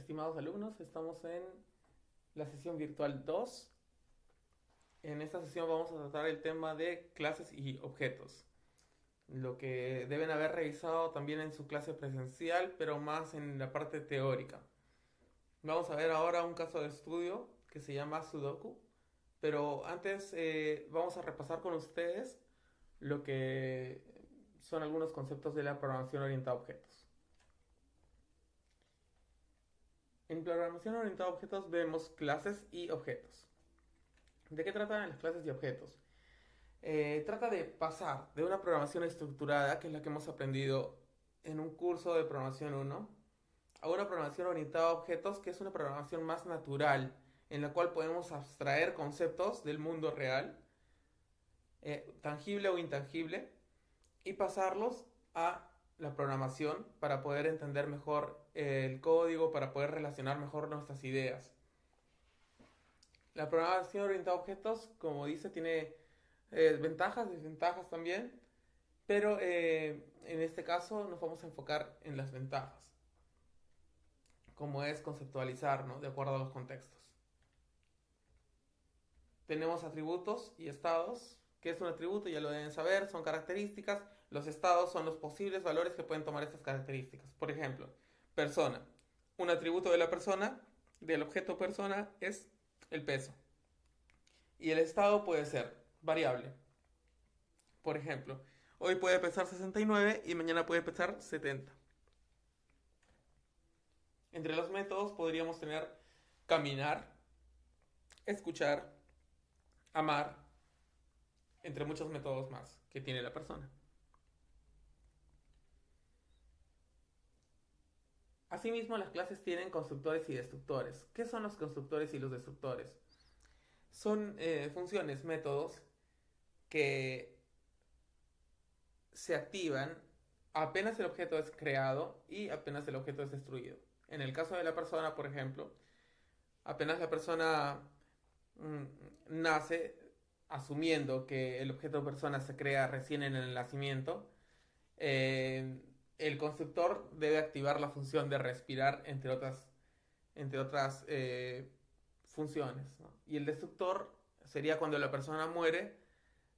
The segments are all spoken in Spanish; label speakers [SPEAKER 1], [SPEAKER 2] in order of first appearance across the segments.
[SPEAKER 1] estimados alumnos, estamos en la sesión virtual 2. En esta sesión vamos a tratar el tema de clases y objetos, lo que deben haber revisado también en su clase presencial, pero más en la parte teórica. Vamos a ver ahora un caso de estudio que se llama Sudoku, pero antes vamos a repasar con ustedes lo que son algunos conceptos de la programación orientada a objetos. En programación orientada a objetos vemos clases y objetos. ¿De qué tratan las clases y objetos? Trata de pasar de una programación estructurada, que es la que hemos aprendido en un curso de programación 1, a una programación orientada a objetos, que es una programación más natural, en la cual podemos abstraer conceptos del mundo real, tangible o intangible, y pasarlos a la programación para poder entender mejor el código, para poder relacionar mejor nuestras ideas. La programación orientada a objetos, como dice, tiene ventajas, desventajas también, pero en este caso nos vamos a enfocar en las ventajas, como es conceptualizar, ¿no? De acuerdo a los contextos. Tenemos atributos y estados. ¿Qué es un atributo? Ya lo deben saber, son características. Los estados son los posibles valores que pueden tomar estas características. Por ejemplo, persona. Un atributo de la persona, del objeto persona, es el peso. Y el estado puede ser variable. Por ejemplo, hoy puede pesar 69 y mañana puede pesar 70. Entre los métodos podríamos tener caminar, escuchar, amar, entre muchos métodos más que tiene la persona. Asimismo, las clases tienen constructores y destructores. ¿Qué son los constructores y los destructores? Son funciones, métodos que se activan apenas el objeto es creado y apenas el objeto es destruido. En el caso de la persona, por ejemplo, apenas la persona nace, asumiendo que el objeto persona se crea recién en el nacimiento, eh, el constructor debe activar la función de respirar, entre otras funciones, ¿no? Y el destructor sería cuando la persona muere,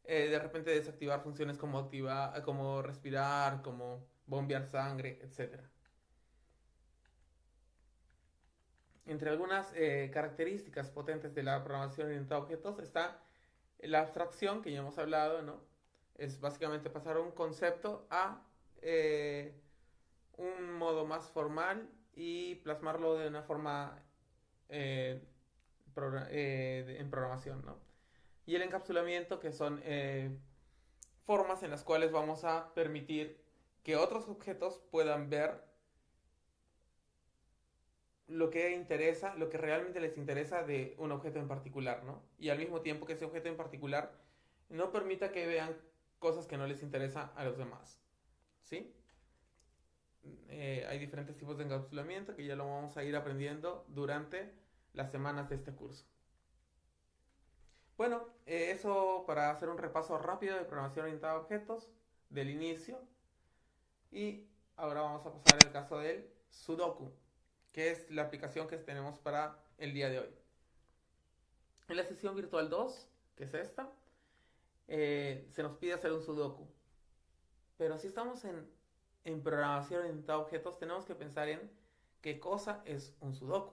[SPEAKER 1] de repente desactivar funciones como respirar, como bombear sangre, etc. Entre algunas características potentes de la programación orientada a objetos está la abstracción, que ya hemos hablado, ¿no? Es básicamente pasar un concepto a un modo más formal y plasmarlo de una forma eh, en programación, ¿no? Y el encapsulamiento, que son formas en las cuales vamos a permitir que otros objetos puedan ver lo que interesa, lo que realmente les interesa de un objeto en particular, ¿no? Y al mismo tiempo que ese objeto en particular no permita que vean cosas que no les interesan a los demás, ¿sí? Hay diferentes tipos de encapsulamiento que ya lo vamos a ir aprendiendo durante las semanas de este curso. Bueno, eso para hacer un repaso rápido de programación orientada a objetos del inicio. Y ahora vamos a pasar al caso del Sudoku, que es la aplicación que tenemos para el día de hoy. En la sesión virtual 2, que es esta, se nos pide hacer un Sudoku. Pero si estamos en programación orientada a objetos, tenemos que pensar en qué cosa es un Sudoku.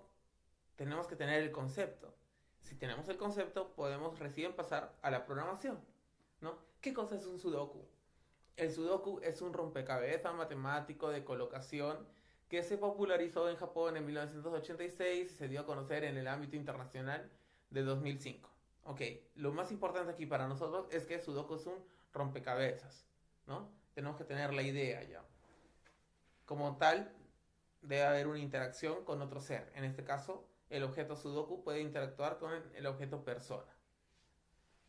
[SPEAKER 1] Tenemos que tener el concepto. Si tenemos el concepto, podemos recién pasar a la programación, ¿no? ¿Qué cosa es un Sudoku? El Sudoku es un rompecabezas matemático de colocación que se popularizó en Japón en 1986 y se dio a conocer en el ámbito internacional de 2005. Ok, lo más importante aquí para nosotros es que Sudoku es un rompecabezas, ¿no? Tenemos que tener la idea ya. Como tal, debe haber una interacción con otro ser. En este caso, el objeto Sudoku puede interactuar con el objeto persona.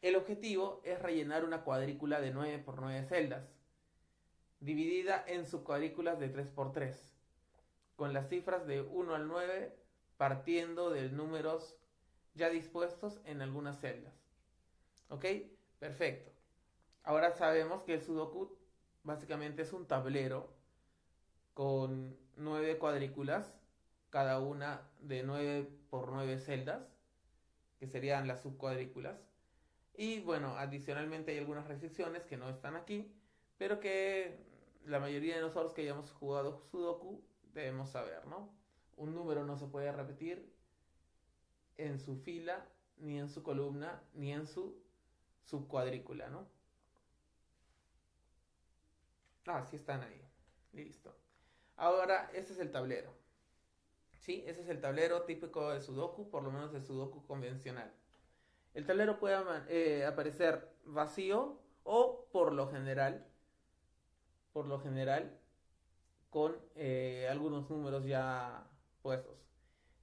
[SPEAKER 1] El objetivo es rellenar una cuadrícula de 9 por 9 celdas, dividida en subcuadrículas de 3 por 3, con las cifras de 1 al 9 partiendo de números ya dispuestos en algunas celdas. ¿Ok? Perfecto. Ahora sabemos que el Sudoku básicamente es un tablero con 9 cuadrículas, cada una de 9 por 9 celdas, que serían las subcuadrículas. Y bueno, adicionalmente hay algunas restricciones que no están aquí, pero que la mayoría de nosotros que hayamos jugado Sudoku debemos saber, ¿no? Un número no se puede repetir en su fila, ni en su columna, ni en su subcuadrícula, ¿no? Ah, sí están ahí. Listo. Ahora, este es el tablero. ¿Sí? Ese es el tablero típico de Sudoku, por lo menos de Sudoku convencional. El tablero puede aparecer vacío o por lo general, con algunos números ya puestos.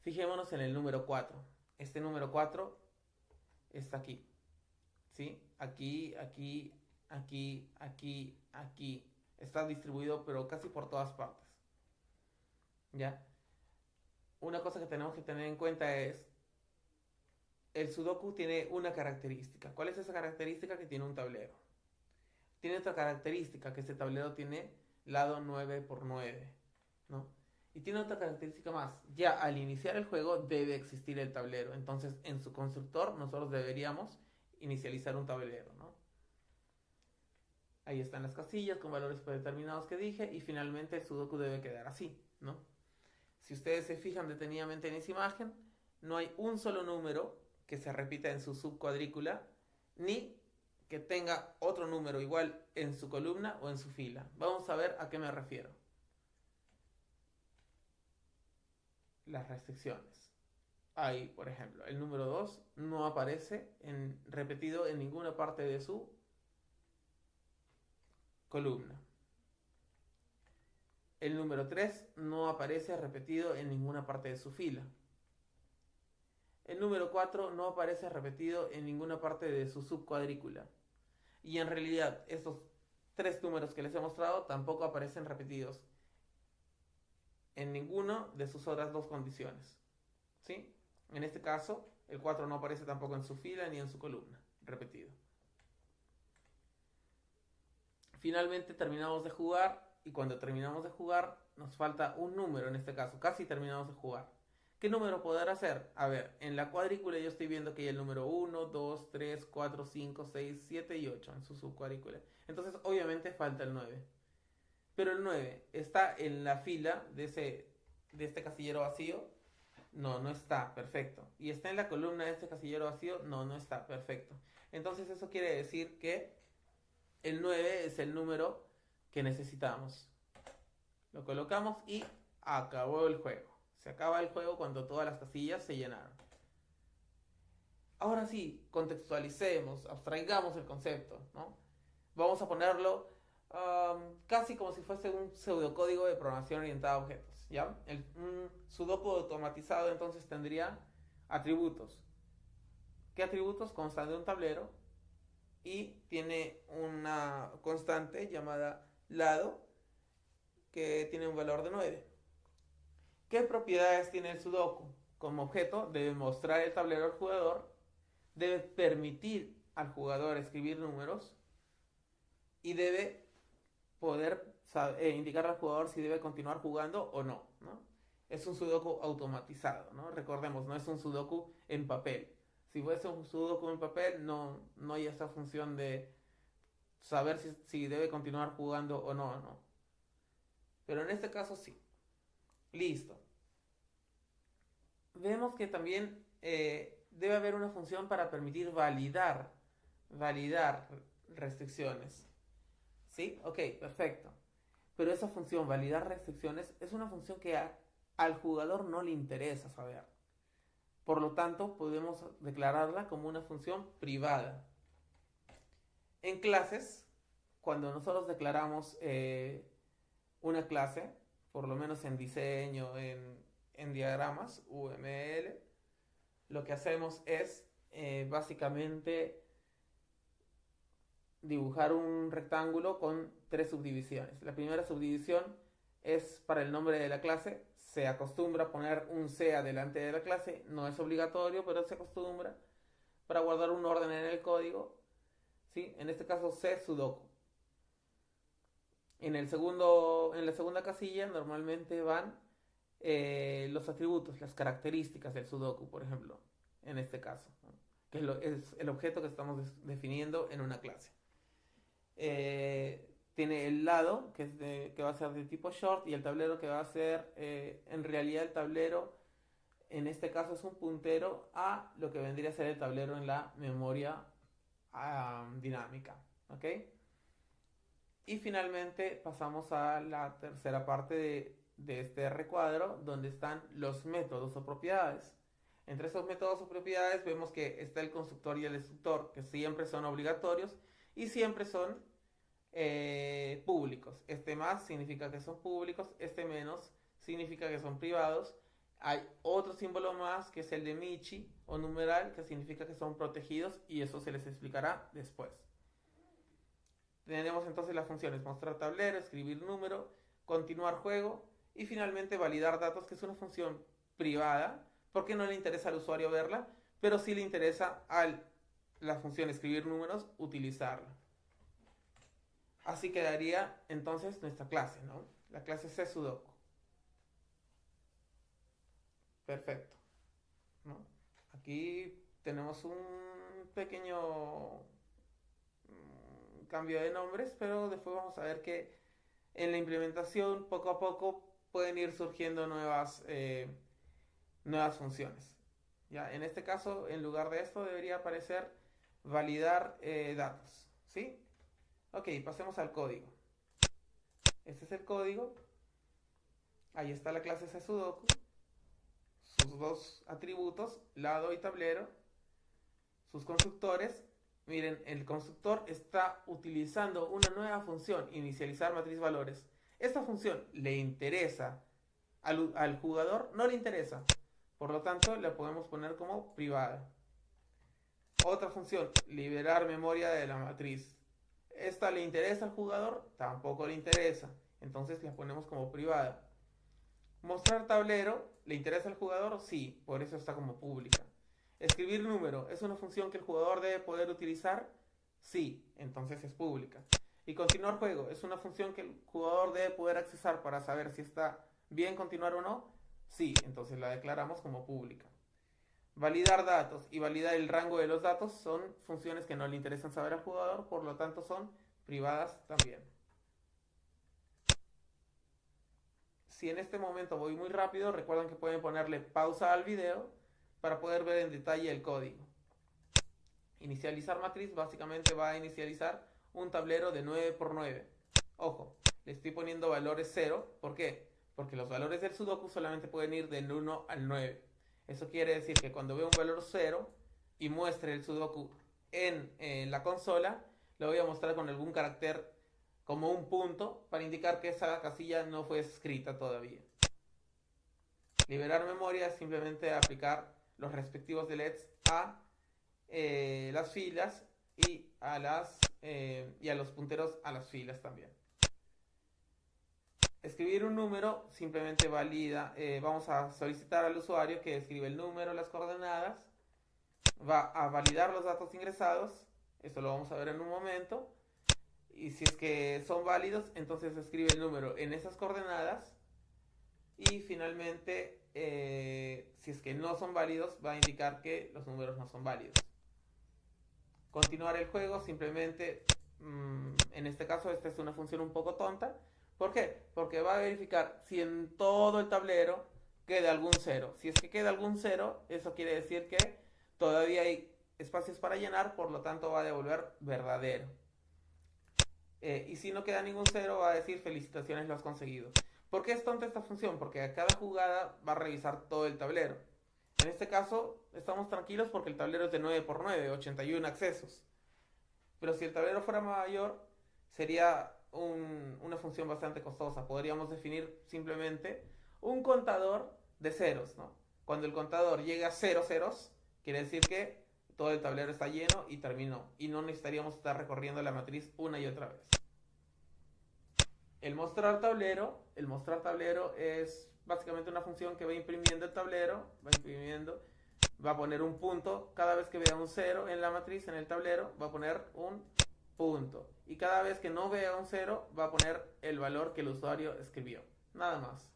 [SPEAKER 1] Fijémonos en el número 4. Este número 4 está aquí. ¿Sí? Aquí, aquí, aquí, aquí, aquí. Está distribuido pero casi por todas partes. ¿Ya? Una cosa que tenemos que tener en cuenta es el Sudoku tiene una característica. ¿Cuál es esa característica? Que tiene un tablero. Tiene otra característica, que este tablero tiene lado 9 por 9, ¿no? Y tiene otra característica más. Ya al iniciar el juego debe existir el tablero. Entonces en su constructor nosotros deberíamos inicializar un tablero, ¿no? Ahí están las casillas con valores predeterminados que dije. Y finalmente el Sudoku debe quedar así, ¿no? Si ustedes se fijan detenidamente en esa imagen, no hay un solo número que se repita en su subcuadrícula, ni que tenga otro número igual en su columna o en su fila. Vamos a ver a qué me refiero. Las restricciones. Ahí, por ejemplo, el número 2 no aparece repetido en ninguna parte de su columna. El número 3 no aparece repetido en ninguna parte de su fila. El número 4 no aparece repetido en ninguna parte de su subcuadrícula. Y en realidad estos 3 números que les he mostrado tampoco aparecen repetidos en ninguna de sus otras 2 condiciones. ¿Sí? En este caso, el 4 no aparece tampoco en su fila ni en su columna, repetido. Finalmente terminamos de jugar, y cuando terminamos de jugar nos falta un número en este caso, casi terminamos de jugar. ¿Qué número podrá ser? A ver, en la cuadrícula yo estoy viendo que hay el número 1, 2, 3, 4, 5, 6, 7 y 8 en su subcuadrícula. Entonces obviamente falta el 9. Pero el 9 está en la fila de este casillero vacío. No, no está, perfecto. Y está en la columna de este casillero vacío. No, no está, perfecto. Entonces eso quiere decir que el 9 es el número que necesitamos. Lo colocamos y acabó el juego. Se acaba el juego cuando todas las casillas se llenaron. Ahora sí, contextualicemos, abstraigamos el concepto, ¿no? Vamos a ponerlo casi como si fuese un pseudocódigo de programación orientada a objetos, ¿ya? Un Sudoku automatizado entonces tendría atributos. ¿Qué atributos? Constan de un tablero y tiene una constante llamada lado que tiene un valor de 9. ¿Qué propiedades tiene el Sudoku? Como objeto debe mostrar el tablero al jugador, debe permitir al jugador escribir números y debe poder indicar al jugador si debe continuar jugando o no, ¿no? Es un Sudoku automatizado, ¿no? Recordemos, no es un Sudoku en papel. Si fuese un Sudoku en papel, no hay esa función de saber si debe continuar jugando o no, ¿no? Pero en este caso sí. Listo. Vemos que también debe haber una función para permitir validar restricciones. ¿Sí? Ok, perfecto. Pero esa función, validar restricciones, es una función que al jugador no le interesa saber. Por lo tanto, podemos declararla como una función privada. En clases, cuando nosotros declaramos una clase, por lo menos en diseño, en diagramas UML, lo que hacemos es básicamente dibujar un rectángulo con 3 subdivisiones. La primera subdivisión es para el nombre de la clase. Se acostumbra a poner un C adelante de la clase. No es obligatorio, pero se acostumbra para guardar un orden en el código. ¿Sí? En este caso C Sudoku. En la segunda casilla normalmente van los atributos, las características del Sudoku, por ejemplo, en este caso, ¿no? Que es el objeto que estamos definiendo en una clase. Tiene el lado, que va a ser de tipo short, y el tablero que va a ser, en realidad el tablero, en este caso es un puntero a lo que vendría a ser el tablero en la memoria dinámica. ¿Ok? Y finalmente pasamos a la tercera parte de este recuadro, donde están los métodos o propiedades. Entre esos métodos o propiedades vemos que está el constructor y el destructor, que siempre son obligatorios y siempre son públicos. Este más significa que son públicos, este menos significa que son privados. Hay otro símbolo más, que es el de Michi o numeral, que significa que son protegidos, y eso se les explicará después. Tenemos entonces las funciones mostrar tablero, escribir número, continuar juego y finalmente validar datos, que es una función privada porque no le interesa al usuario verla, pero sí le interesa a la función escribir números utilizarla. Así quedaría entonces nuestra clase, ¿no? La clase C Sudoku. Perfecto, ¿no? Aquí tenemos un pequeño cambio de nombres, pero después vamos a ver que en la implementación poco a poco pueden ir surgiendo nuevas funciones. ¿Ya? En este caso, en lugar de esto, debería aparecer validar datos. ¿Sí? Ok, pasemos al código. Este es el código. Ahí está la clase Sudoku. Sus dos atributos, lado y tablero. Sus constructores. Miren, el constructor está utilizando una nueva función, inicializar matriz valores. Esta función le interesa al jugador, no le interesa. Por lo tanto, la podemos poner como privada. Otra función, liberar memoria de la matriz. ¿Esta le interesa al jugador? Tampoco le interesa. Entonces la ponemos como privada. Mostrar tablero, ¿le interesa al jugador? Sí, por eso está como pública. Escribir número, ¿es una función que el jugador debe poder utilizar? Sí, entonces es pública. Y continuar juego, ¿es una función que el jugador debe poder accesar para saber si está bien continuar o no? Sí, entonces la declaramos como pública. Validar datos y validar el rango de los datos son funciones que no le interesan saber al jugador, por lo tanto son privadas también. Si en este momento voy muy rápido, recuerden que pueden ponerle pausa al video para poder ver en detalle el código. Inicializar matriz básicamente va a inicializar un tablero de 9 por 9. Ojo, le estoy poniendo valores 0. ¿Por qué? Porque los valores del Sudoku solamente pueden ir del 1 al 9. Eso quiere decir que cuando veo un valor 0 y muestre el Sudoku en la consola, lo voy a mostrar con algún carácter como un punto para indicar que esa casilla no fue escrita todavía. Liberar memoria es simplemente aplicar los respectivos delets a las filas y a los punteros a las filas también. Escribir un número simplemente valida, vamos a solicitar al usuario que escriba el número, las coordenadas, va a validar los datos ingresados, esto lo vamos a ver en un momento, y si es que son válidos, entonces escribe el número en esas coordenadas, y finalmente, si es que no son válidos, va a indicar que los números no son válidos. Continuar el juego, simplemente, en este caso, esta es una función un poco tonta. ¿Por qué? Porque va a verificar si en todo el tablero queda algún cero. Si es que queda algún cero, eso quiere decir que todavía hay espacios para llenar, por lo tanto va a devolver verdadero. Y si no queda ningún cero, va a decir felicitaciones, lo has conseguido. ¿Por qué es tonta esta función? Porque a cada jugada va a revisar todo el tablero. En este caso estamos tranquilos porque el tablero es de 9 por 9, 81 accesos. Pero si el tablero fuera mayor, sería una función bastante costosa. Podríamos definir simplemente un contador de ceros, ¿no? Cuando el contador llega a 0 ceros, quiere decir que todo el tablero está lleno y terminó. Y no necesitaríamos estar recorriendo la matriz una y otra vez. El mostrar tablero es básicamente una función que va imprimiendo el tablero, va a poner un punto, cada vez que vea un 0 en la matriz, en el tablero, va a poner un punto. Y cada vez que no vea un 0, va a poner el valor que el usuario escribió. Nada más.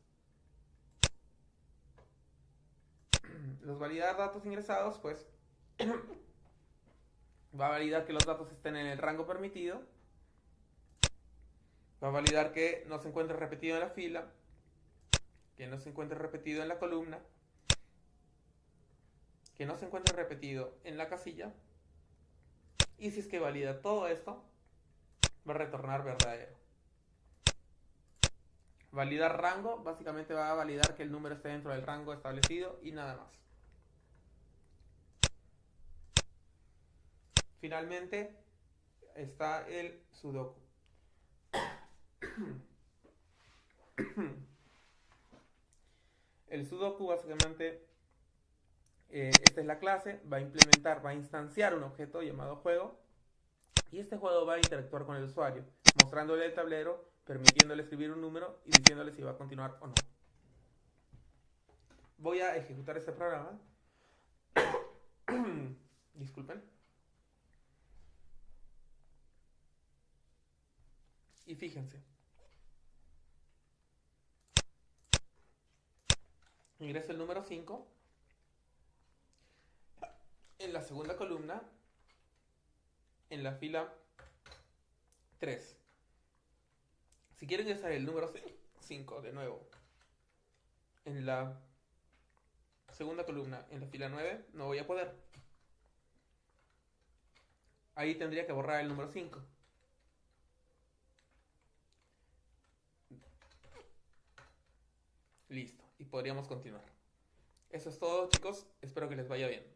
[SPEAKER 1] los validar datos ingresados, pues va a validar que los datos estén en el rango permitido, va a validar que no se encuentre repetido en la fila, que no se encuentre repetido en la columna, que no se encuentre repetido en la casilla, y si es que valida todo esto, va a retornar verdadero. Validar rango, básicamente va a validar que el número esté dentro del rango establecido y nada más. Finalmente está el sudoku. El sudoku básicamente, esta es la clase, va a implementar, va a instanciar un objeto llamado juego, y este juego va a interactuar con el usuario, mostrándole el tablero, permitiéndole escribir un número y diciéndole si va a continuar o no. Voy a ejecutar este programa. Disculpen. Y fíjense. Ingreso el número 5 en la segunda columna, en la fila 3. Si quiero ingresar el número 5 de nuevo en la segunda columna, en la fila 9, no voy a poder. Ahí tendría que borrar el número 5. Listo, y podríamos continuar. Eso es todo, chicos. Espero que les vaya bien.